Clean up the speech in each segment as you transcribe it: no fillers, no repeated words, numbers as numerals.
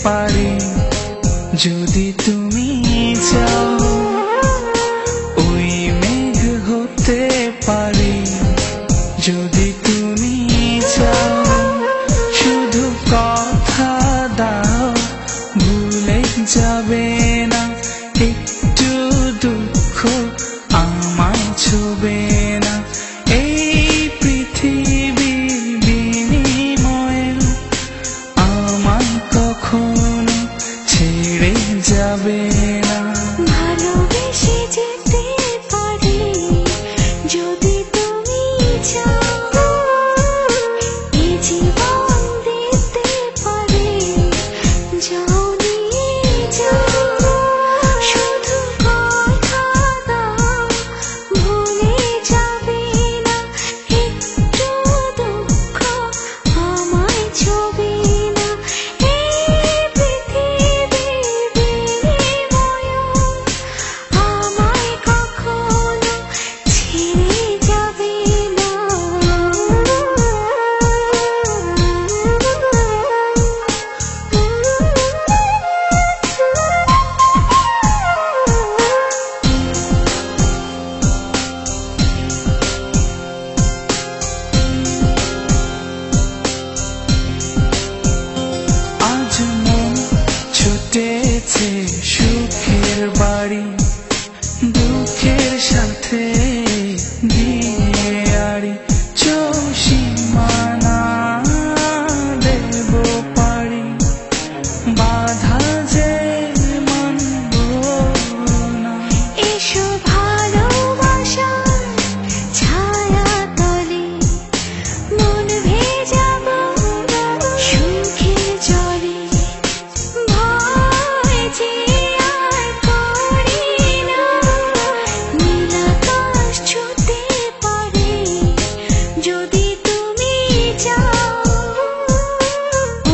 পারি যদি তুমি চাও, ওই মেঘ হতে পারি যদি তুমি চাও। শুধু কথা দাও ভুলে যাবে না, একটু দুঃখ আমায় ছুবে না। এই পৃথিবীর বিনিময়ে আমায় কখনো ছেড়ে যাবে না। ভালোবেসে যেতে পারি যদি তুমি চাও, এই জীবন দিতে পারি যাও নিয়ে যাও। শুধু কথা দাও ভুলে যাবে না, একটু দুঃখ আমায় ছুবে না। এই পৃথিবীর বিনিময়ে আমায় কখনো ছেড়ে যাবে না। আজ মন ছুটেছে সুখের বাড়ি, দুঃখের সাথে দিয়ে আড়ি। চৌসীমানা দেব পারি, বাধা যে মানব না। এসো ভালোবাসার ছায়া তলে মন ভেজাবো সুখের জলে। ভয় যে আর করি না, নীল আকাশ ছুঁতে পারে যদি তুমি চাও,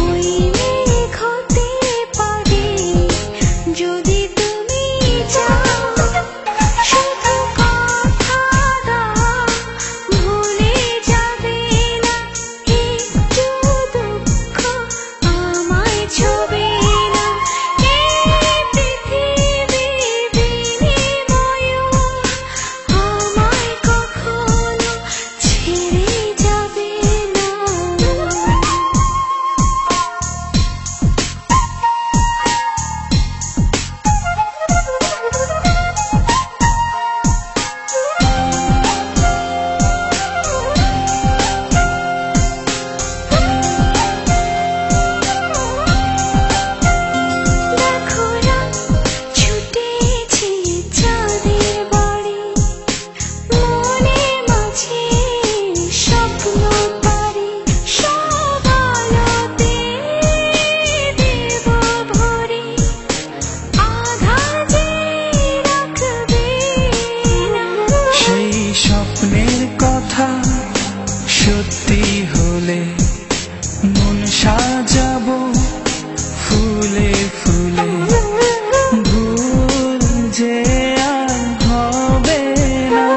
ওই মেঘ হতে পারে যদি তুমি চাও। শুধু কথা দাও ভুলে যাবে না, একটু দুঃখ আমায় ছুবে না। এই পৃথিবীর বিনিময়ে আমায় কখনো ছেড়ে যাবে না। দেখো না ছুটেছে চাঁদের বাড়ি, মনে মাঝে স্বপ্ন পারি। সব আলোতে দেব ভরে, আধার যে রাখবে না। সেই স্বপ্নের কথা সত্যি হলে মন সাজাবো ফুলে ফুলে। ভুল যে আর হবে না,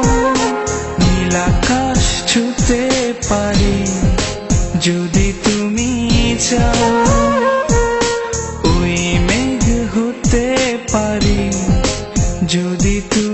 নীল আকাশ ছুঁতে পারি যদি তুমি চাও, ওই মেঘ হতে পারি যদি তুমি